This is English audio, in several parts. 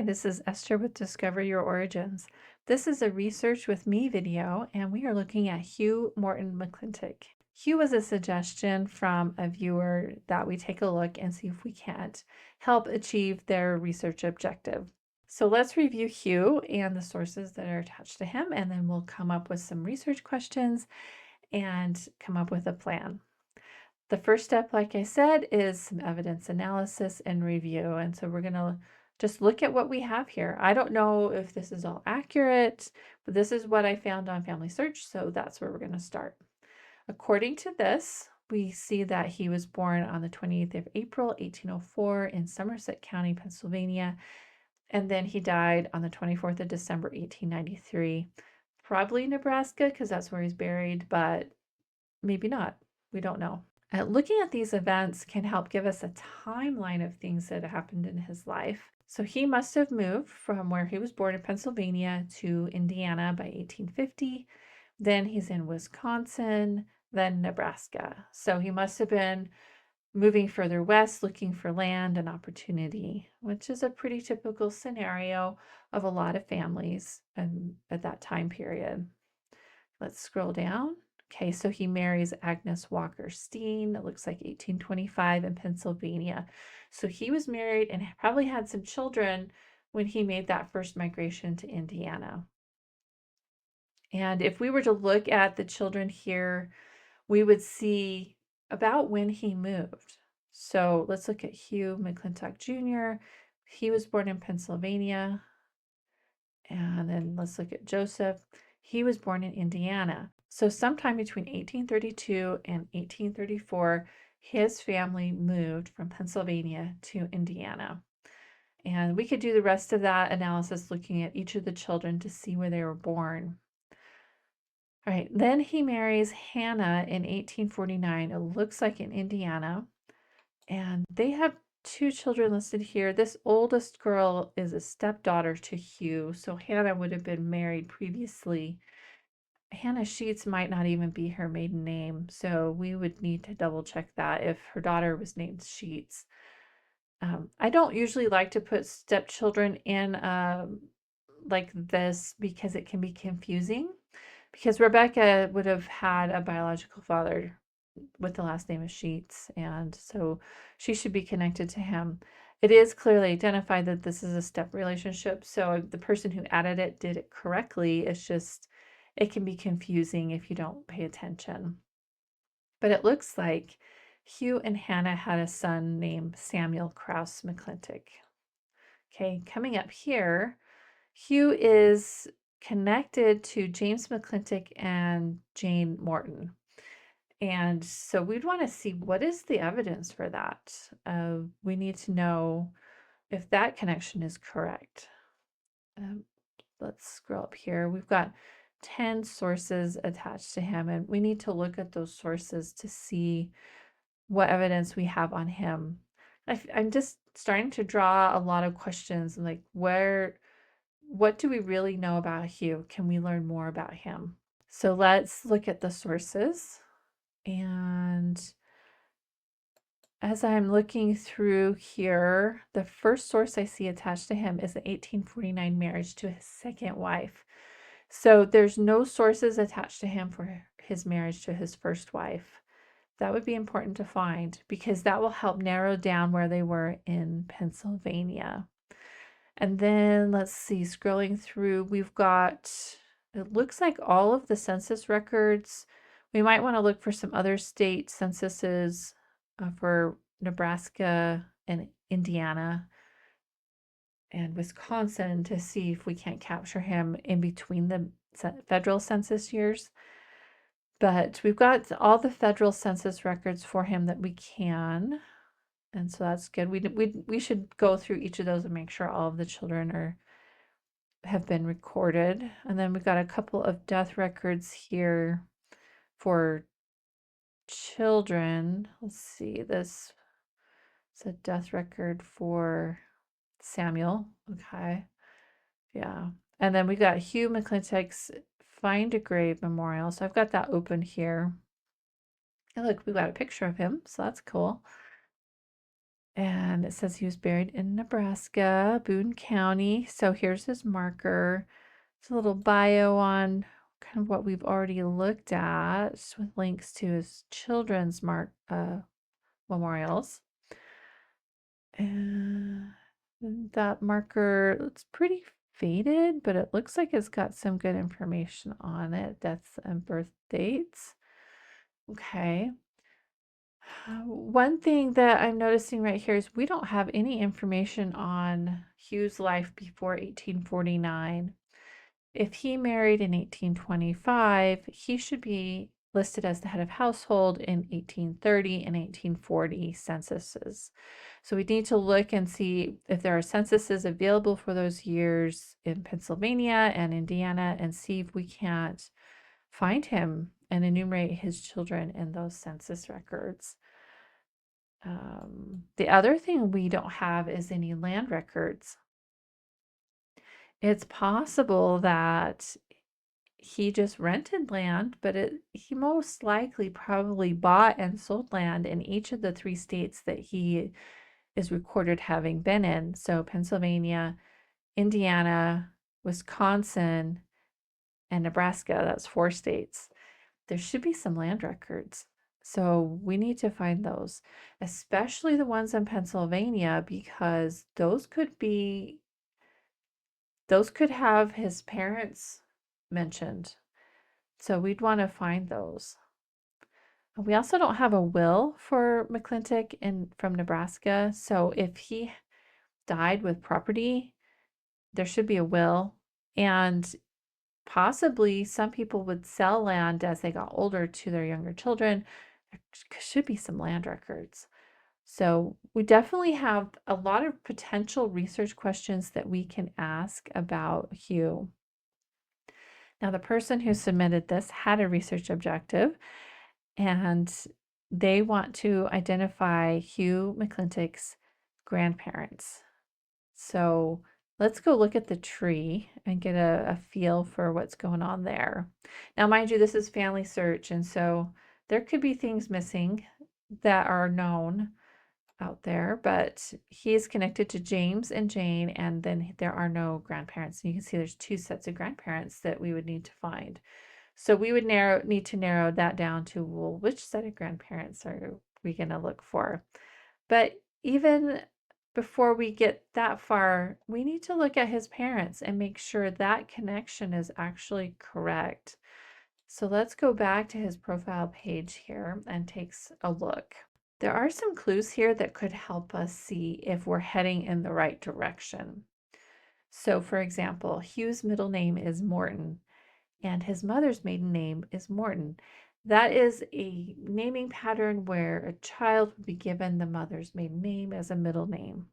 this is Esther with Discover Your Origins. This is a Research with Me video, and we are looking at Hugh M McClintick. Hugh was a suggestion from a viewer that we take a look and see if we can't help achieve their research objective. So let's review Hugh and the sources that are attached to him, and then we'll come up with some research questions and come up with a plan. The first step, like I said, is some evidence analysis and review. And so we're going to just look at what we have here. I don't know if this is all accurate, but this is what I found on Family Search, so that's where we're going to start. According to this, we see that he was born on the 28th of April, 1804 in Somerset County, Pennsylvania, and then he died on the 24th of December, 1893. Probably Nebraska, because that's where he's buried, but maybe not. We don't know. Looking at these events can help give us a timeline of things that happened in his life. So he must have moved from where he was born in Pennsylvania to Indiana by 1850. Then he's in Wisconsin, then Nebraska. So he must have been moving further west, looking for land and opportunity, which is a pretty typical scenario of a lot of families at that time period. Let's scroll down. Okay, so he marries Agnes Walker Steen. It looks like 1825 in Pennsylvania. So he was married and probably had some children when he made that first migration to Indiana. And if we were to look at the children here, we would see about when he moved. So let's look at Hugh McClintock Jr. He was born in Pennsylvania. And then let's look at Joseph. He was born in Indiana. So sometime between 1832 and 1834, his family moved from Pennsylvania to Indiana. And we could do the rest of that analysis looking at each of the children to see where they were born. All right, then he marries Hannah in 1849. It looks like in Indiana. And they have two children listed here. This oldest girl is a stepdaughter to Hugh, so Hannah would have been married previously. Hannah Sheets might not even be her maiden name, so we would need to double check that if her daughter was named Sheets. I don't usually like to put stepchildren in like this because it can be confusing, because Rebecca would have had a biological father with the last name of Sheets, and so she should be connected to him. It is clearly identified that this is a step relationship, so the person who added it did it correctly. It's just, it can be confusing if you don't pay attention. But it looks like Hugh and Hannah had a son named Samuel Krause McClintick. Okay, coming up here, Hugh is connected to James McClintick and Jane Morton. And so we'd want to see what is the evidence for that. We need to know if that connection is correct. Let's scroll up here. We've got 10 sources attached to him, and we need to look at those sources to see what evidence we have on him. I'm just starting to draw a lot of questions, like what do we really know about Hugh? Can we learn more about him? So let's look at the sources. And as I'm looking through here, the first source I see attached to him is the 1849 marriage to his second wife. So there's no sources attached to him for his marriage to his first wife. That would be important to find because that will help narrow down where they were in Pennsylvania. And then let's see, scrolling through, we've got, it looks like all of the census records. We might want to look for some other state censuses for Nebraska and Indiana and Wisconsin to see if we can't capture him in between the federal census years. But we've got all the federal census records for him that we can. And so that's good. We should go through each of those and make sure all of the children have been recorded. And then we've got a couple of death records here for children. Let's see, this is a death record for Samuel. Okay. Yeah. And then we got Hugh McClintick's Find a Grave Memorial. So I've got that open here. And look, we've got a picture of him, so that's cool. And it says he was buried in Nebraska, Boone County. So here's his marker. It's a little bio on kind of what we've already looked at with links to his children's memorials. And that marker, it's pretty faded, but it looks like it's got some good information on it, deaths and birth dates. Okay. One thing that I'm noticing right here is we don't have any information on Hugh's life before 1849. If he married in 1825, he should be listed as the head of household in 1830 and 1840 censuses. So we need to look and see if there are censuses available for those years in Pennsylvania and Indiana and see if we can't find him and enumerate his children in those census records. The other thing we don't have is any land records. It's possible that he just rented land, but he most likely probably bought and sold land in each of the 3 states that he is recorded having been in. So Pennsylvania, Indiana, Wisconsin, and Nebraska. That's 4 states. There should be some land records. So we need to find those, especially the ones in Pennsylvania, because those could have his parents mentioned. So we'd want to find those. We also don't have a will for McClintick from Nebraska. So if he died with property, there should be a will. And possibly some people would sell land as they got older to their younger children. There should be some land records. So we definitely have a lot of potential research questions that we can ask about Hugh. Now, the person who submitted this had a research objective, and they want to identify Hugh McClintick's grandparents. So let's go look at the tree and get a feel for what's going on there. Now, mind you, this is family search, and so there could be things missing that are known out there, but he is connected to James and Jane, and then there are no grandparents. And you can see there's 2 sets of grandparents that we would need to find. So we would need to narrow that down to, well, which set of grandparents are we going to look for? But even before we get that far, we need to look at his parents and make sure that connection is actually correct. So let's go back to his profile page here and take a look. There are some clues here that could help us see if we're heading in the right direction. So for example, Hugh's middle name is Morton and his mother's maiden name is Morton. That is a naming pattern where a child would be given the mother's maiden name as a middle name.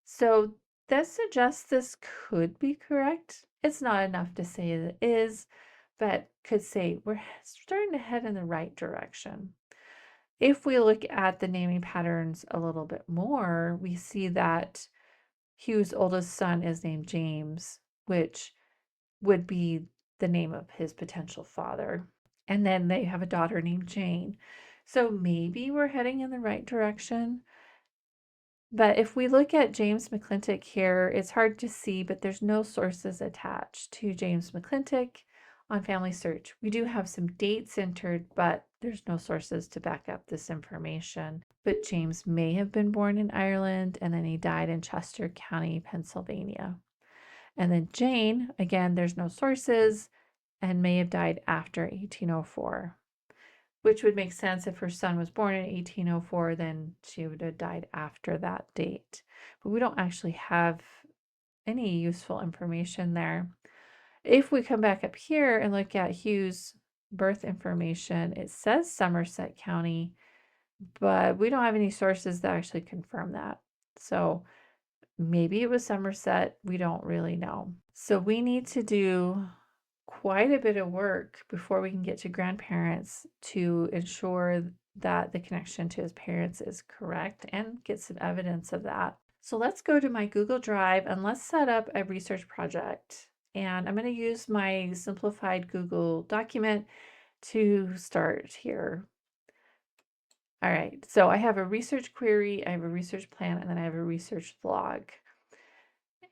So that suggests this could be correct. It's not enough to say it is, but could say we're starting to head in the right direction. If we look at the naming patterns a little bit more, we see that Hugh's oldest son is named James, which would be the name of his potential father. And then they have a daughter named Jane. So maybe we're heading in the right direction. But if we look at James McClintick here, it's hard to see, but there's no sources attached to James McClintick on Family Search. We do have some dates entered, but there's no sources to back up this information. But James may have been born in Ireland and then he died in Chester County, Pennsylvania. And then Jane, again, there's no sources and may have died after 1804, which would make sense if her son was born in 1804, then she would have died after that date. But we don't actually have any useful information there. If we come back up here and look at Hugh's birth information, it says Somerset County, but we don't have any sources that actually confirm that. So maybe it was Somerset, we don't really know. So we need to do quite a bit of work before we can get to grandparents to ensure that the connection to his parents is correct and get some evidence of that. So let's go to my Google Drive and let's set up a research project. And I'm going to use my simplified Google document to start here. All right, so I have a research query, I have a research plan, and then I have a research log.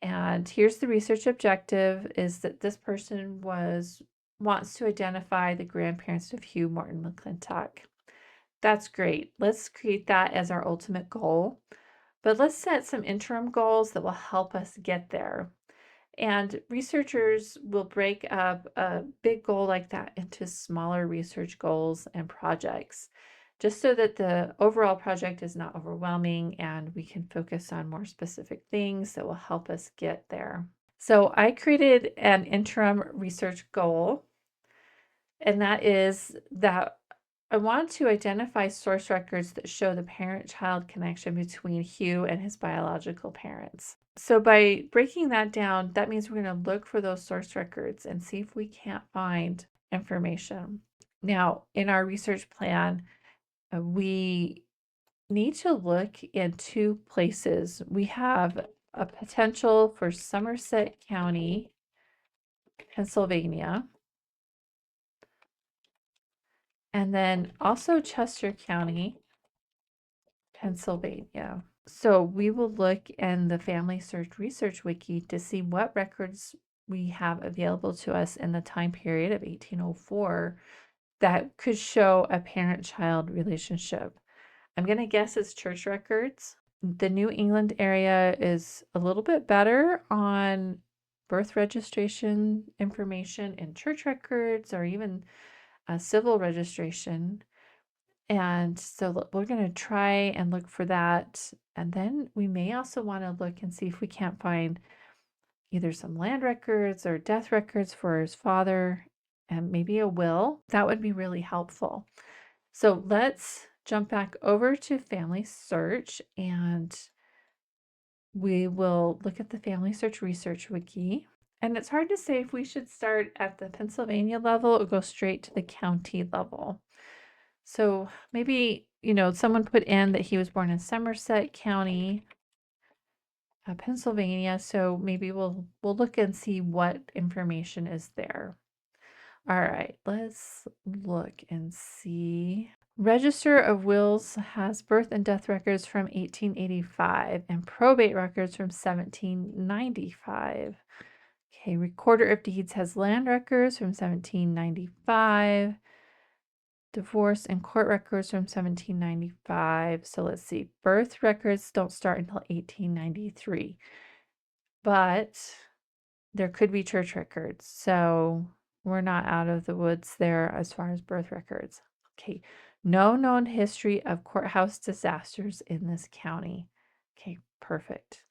And here's the research objective is that this person wants to identify the grandparents of Hugh Morton McClintock. That's great. Let's create that as our ultimate goal. But let's set some interim goals that will help us get there. And researchers will break up a big goal like that into smaller research goals and projects, just so that the overall project is not overwhelming and we can focus on more specific things that will help us get there. So I created an interim research goal, and that is that I want to identify source records that show the parent-child connection between Hugh and his biological parents. So by breaking that down, that means we're going to look for those source records and see if we can't find information. Now, in our research plan, we need to look in two places. We have a potential for Somerset County, Pennsylvania, and then also Chester County, Pennsylvania. So we will look in the Family Search Research Wiki to see what records we have available to us in the time period of 1804 that could show a parent-child relationship. I'm going to guess it's church records. The New England area is a little bit better on birth registration information in church records or even civil registration. And so we're going to try and look for that. And then we may also want to look and see if we can't find either some land records or death records for his father and maybe a will. That would be really helpful. So let's jump back over to Family Search and we will look at the Family Search Research Wiki. And it's hard to say if we should start at the Pennsylvania level or go straight to the county level. So maybe, someone put in that he was born in Somerset County, Pennsylvania. So maybe we'll look and see what information is there. All right, let's look and see. Register of Wills has birth and death records from 1885 and probate records from 1795. Okay, Recorder of Deeds has land records from 1795. Divorce and court records from 1795. So let's see. Birth records don't start until 1893. But there could be church records. So we're not out of the woods there as far as birth records. Okay. No known history of courthouse disasters in this county. Okay, perfect.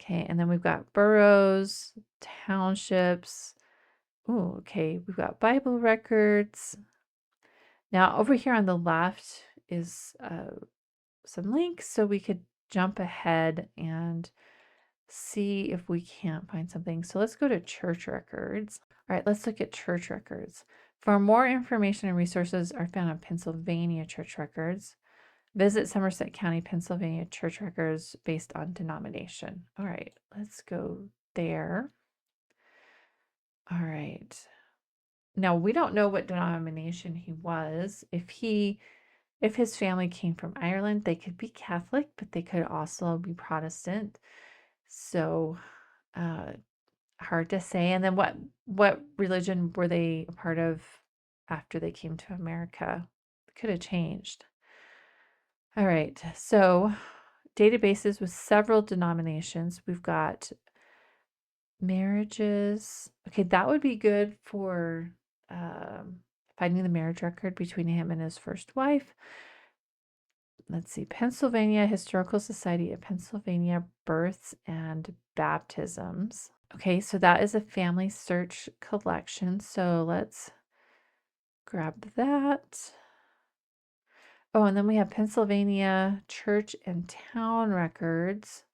Okay, and then we've got boroughs, townships. Ooh, okay, we've got Bible records. Now over here on the left is some links so we could jump ahead and see if we can't find something. So let's go to church records. All right, let's look at church records. For more information and resources are found on Pennsylvania church records. Visit Somerset County, Pennsylvania church records based on denomination. All right, let's go there. All right. Now we don't know what denomination he was. If his family came from Ireland, they could be Catholic, but they could also be Protestant. So, hard to say. And then what religion were they a part of after they came to America? It could have changed. All right. So, databases with several denominations. We've got marriages. Okay, that would be good for finding the marriage record between him and his first wife. Let's see, Pennsylvania Historical Society of Pennsylvania Births and Baptisms. Okay, so that is a family search collection. So let's grab that. Oh, and then we have Pennsylvania Church and Town Records.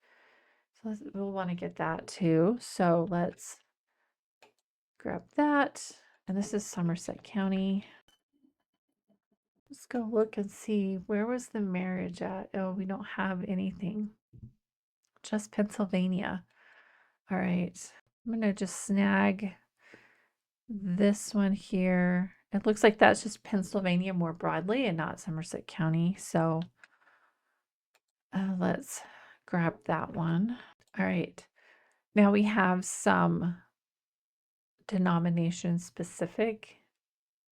So we'll want to get that too. So let's grab that. And this is Somerset County. Let's go look and see where was the marriage at. Oh, we don't have anything. Just Pennsylvania. All right. I'm going to just snag this one here It looks like that's just Pennsylvania more broadly and not Somerset County. So let's grab that one. All right. Now we have some denomination specific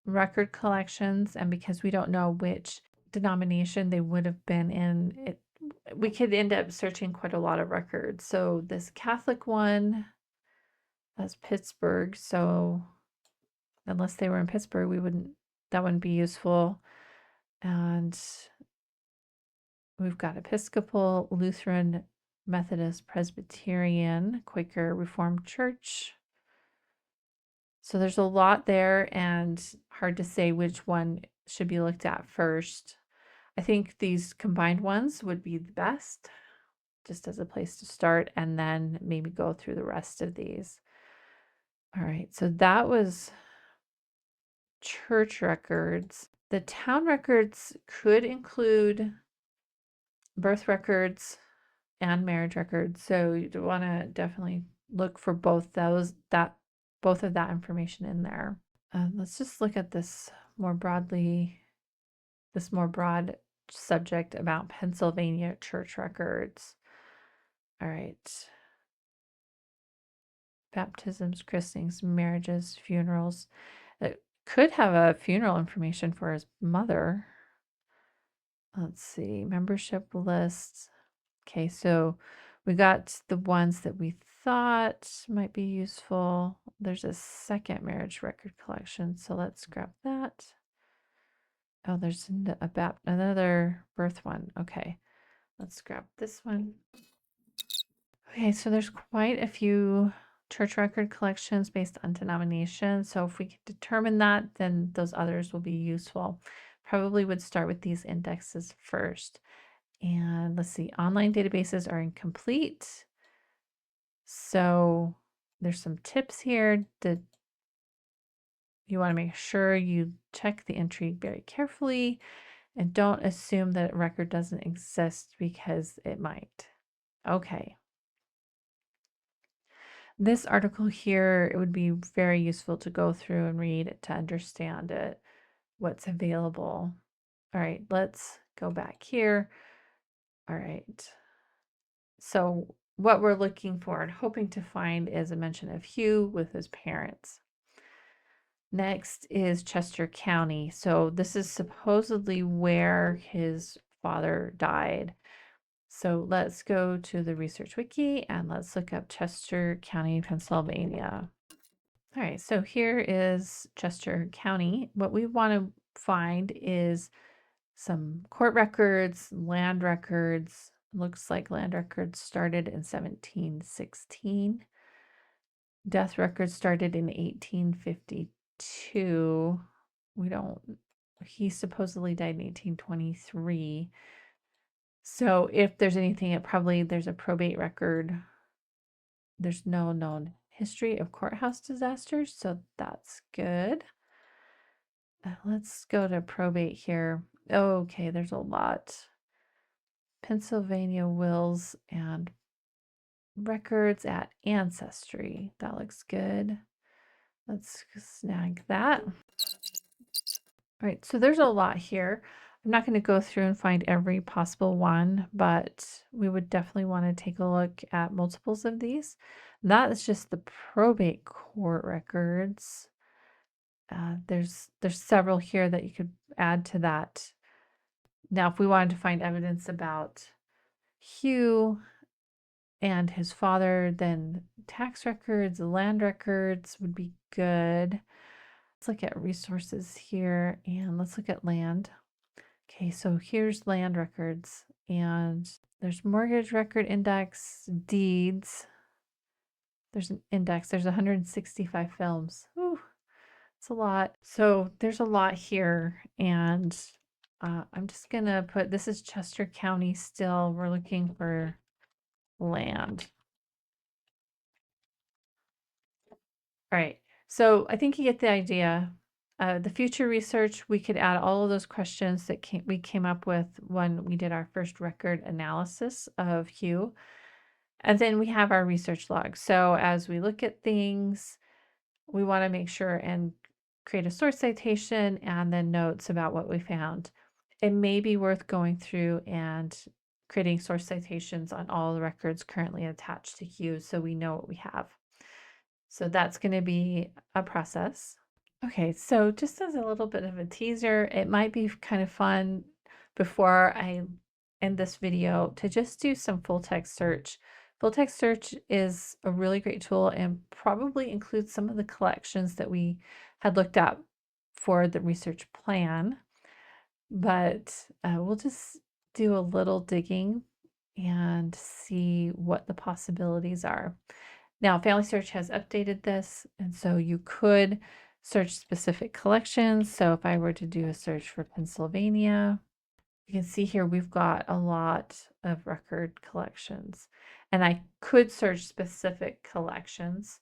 record collections, and because we don't know which denomination they would have been in, we could end up searching quite a lot of records. So this Catholic one, that's Pittsburgh. So unless they were in Pittsburgh, that wouldn't be useful. And we've got Episcopal, Lutheran, Methodist, Presbyterian, Quaker, Reformed Church. So there's a lot there, and hard to say which one should be looked at first. I think these combined ones would be the best, just as a place to start, and then maybe go through the rest of these. All right, so that was church records. The town records could include birth records and marriage records, so you'd want to definitely look for both of that information in there. Let's just look at this more broad subject about Pennsylvania church records. All right. Baptisms, christenings, marriages, funerals. It could have a funeral information for his mother. Let's see, membership lists. Okay, so we got the ones that we thought might be useful. There's a second marriage record collection, so let's grab that. Oh, there's another birth one. Okay, let's grab this one. Okay, so there's quite a few church record collections based on denomination. So if we can determine that, then those others will be useful. Probably would start with these indexes first. And let's see, online databases are incomplete. So there's some tips here that you want to make sure you check the entry very carefully and don't assume that a record doesn't exist because it might. Okay. This article here, it would be very useful to go through and read to understand it, what's available. All right, let's go back here. All right. So what we're looking for and hoping to find is a mention of Hugh with his parents. Next is Chester County. So this is supposedly where his father died. So let's go to the Research Wiki and let's look up Chester County, Pennsylvania. All right, so here is Chester County. What we want to find is some court records, land records. Looks like land records started in 1716. Death records started in 1852. He supposedly died in 1823. So if there's anything, there's a probate record. There's no known history of courthouse disasters, so that's good. Let's go to probate here. Okay, there's a lot. Pennsylvania wills and records at Ancestry. That looks good. Let's snag that. All right, so there's a lot here. I'm not going to go through and find every possible one, but we would definitely want to take a look at multiples of these. That is just the probate court records. There's several here that you could add to that. Now, if we wanted to find evidence about Hugh and his father, then tax records, land records would be good. Let's look at resources here and let's look at land. Okay, so here's land records and there's mortgage record index, deeds. There's an index, there's 165 films. Ooh, it's a lot. So there's a lot here and I'm just gonna put, this is Chester County still. We're looking for land. All right, so I think you get the idea. The future research, we could add all of those questions that we came up with when we did our first record analysis of Hugh. And then we have our research log. So as we look at things, we want to make sure and create a source citation and then notes about what we found. It may be worth going through and creating source citations on all the records currently attached to Hugh so we know what we have. So that's going to be a process. Okay, so just as a little bit of a teaser, it might be kind of fun before I end this video to just do some full text search. Full text search is a really great tool and probably includes some of the collections that we had looked up for the research plan, but we'll just do a little digging and see what the possibilities are. Now, Family Search has updated this, and so you could search specific collections. So if I were to do a search for Pennsylvania, you can see here we've got a lot of record collections, and I could search specific collections.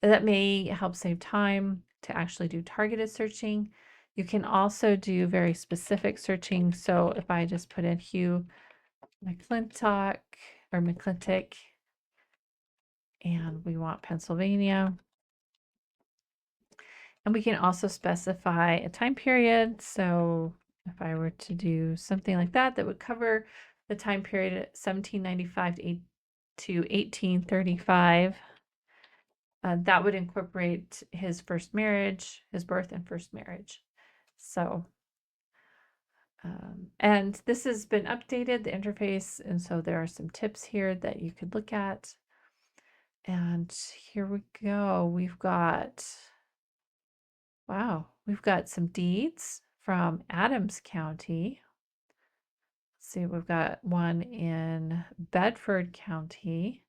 That may help save time to actually do targeted searching. You can also do very specific searching. So if I just put in Hugh McClintock or McClintick, and we want Pennsylvania. And we can also specify a time period. So if I were to do something like that, that would cover the time period 1795 to 1835. That would incorporate his first marriage, his birth and first marriage. So, and this has been updated, the interface. And so there are some tips here that you could look at. And here we go. We've got, wow, we've got some deeds from Adams County. Let's see, we've got one in Bedford County.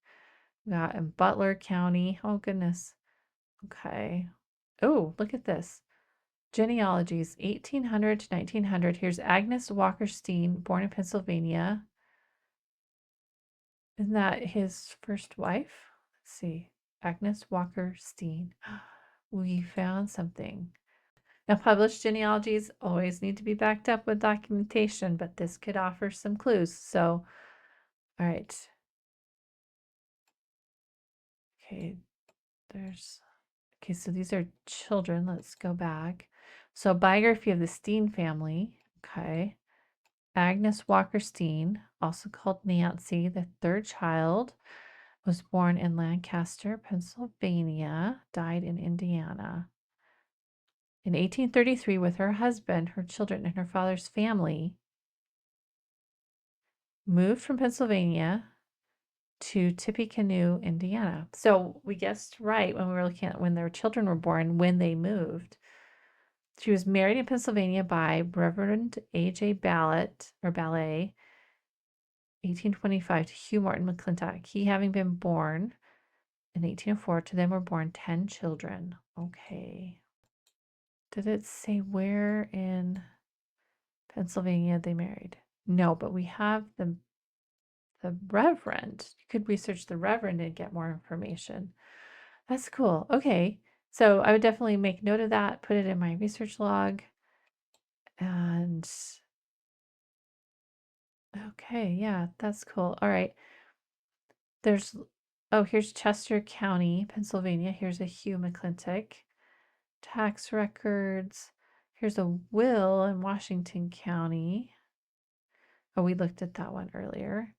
We got in Butler County. Oh, goodness. Okay. Oh, look at this. Genealogies, 1800 to 1900. Here's Agnes Walker Steen, born in Pennsylvania. Isn't that his first wife? Let's see. Agnes Walker Steen. We found something. Now, published genealogies always need to be backed up with documentation, but this could offer some clues. So, all right. Okay, okay, so these are children. Let's go back. So, biography of the Steen family. Okay. Agnes Walker Steen, also called Nancy, the third child, was born in Lancaster, Pennsylvania, died in Indiana. In 1833, with her husband, her children, and her father's family, moved from Pennsylvania to Tippecanoe, Indiana. So we guessed right when we were looking at when their children were born, when they moved. She was married in Pennsylvania by Reverend A.J. Ballet, 1825, to Hugh Morton McClintock. He having been born in 1804, to them were born 10 children. Okay. Did it say where in Pennsylvania they married? No, but we have the Reverend. You could research the Reverend and get more information. That's cool. Okay. So I would definitely make note of that, put it in my research log. And okay, yeah, that's cool. All right. Here's Chester County, Pennsylvania. Here's a Hugh McClintick. Tax records. Here's a will in Washington County. Oh, we looked at that one earlier.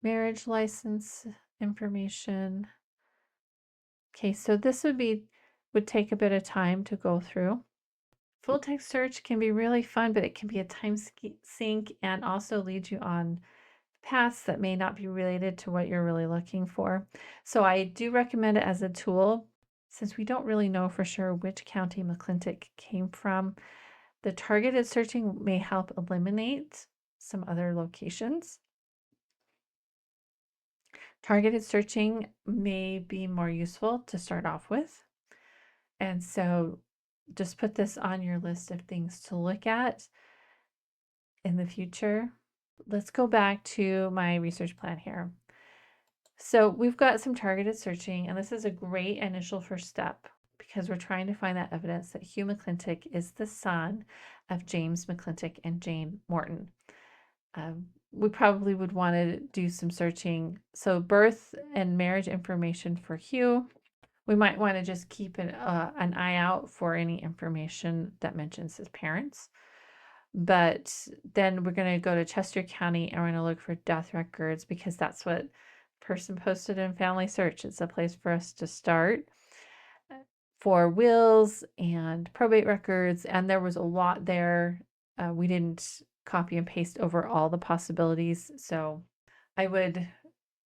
Marriage license information. Okay, so this would take a bit of time to go through. Full text search can be really fun, but it can be a time sink and also lead you on paths that may not be related to what you're really looking for. So I do recommend it as a tool. Since we don't really know for sure which county McClintick came from, the targeted searching may help eliminate some other locations. Targeted searching may be more useful to start off with. And so just put this on your list of things to look at in the future. Let's go back to my research plan here. So we've got some targeted searching, and this is a great initial first step because we're trying to find that evidence that Hugh McClintick is the son of James McClintick and Jane Morton. we probably would want to do some searching. So birth and marriage information for Hugh. We might want to just keep an eye out for any information that mentions his parents. But then we're going to go to Chester County and we're going to look for death records because that's what person posted in Family Search. It's a place for us to start for wills and probate records. And there was a lot there. We didn't copy and paste over all the possibilities. So I would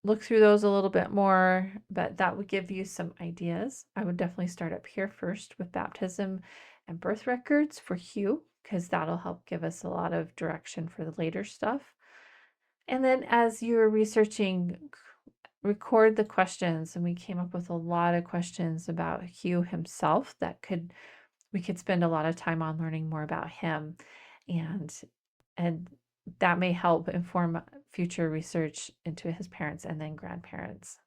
look through those a little bit more, but that would give you some ideas. I would definitely start up here first with baptism and birth records for Hugh, because that'll help give us a lot of direction for the later stuff. And then as you're researching, record the questions. And we came up with a lot of questions about Hugh himself that we could spend a lot of time on learning more about him. And that may help inform future research into his parents and then grandparents.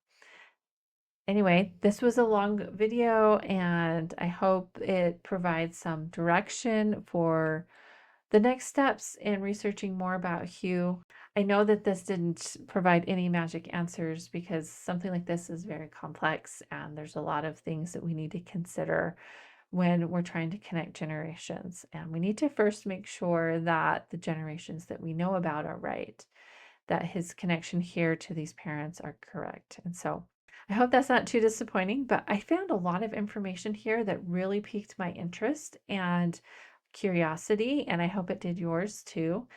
Anyway, this was a long video and I hope it provides some direction for the next steps in researching more about Hugh. I know that this didn't provide any magic answers because something like this is very complex and there's a lot of things that we need to consider when we're trying to connect generations. And we need to first make sure that the generations that we know about are right, that his connection here to these parents are correct. And so I hope that's not too disappointing, but I found a lot of information here that really piqued my interest and curiosity, and I hope it did yours too.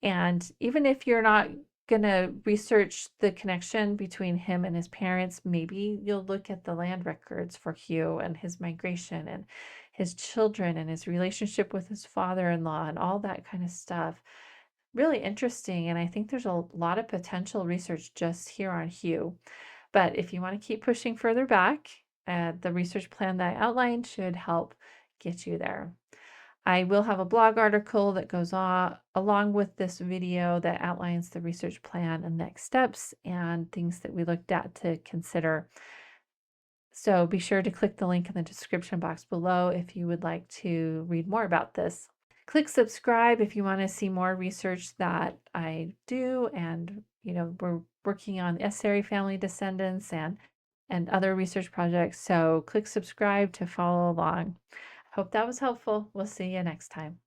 And even if you're not gonna research the connection between him and his parents, maybe you'll look at the land records for Hugh and his migration and his children and his relationship with his father-in-law and all that kind of stuff. Really interesting, and I think there's a lot of potential research just here on Hugh. But if you want to keep pushing further back, the research plan that I outlined should help get you there. I will have a blog article that goes on along with this video that outlines the research plan and next steps and things that we looked at to consider. So be sure to click the link in the description box below if you would like to read more about this. Click subscribe if you want to see more research that I do, and we're working on Essary family descendants and other research projects. So click subscribe to follow along. Hope that was helpful. We'll see you next time.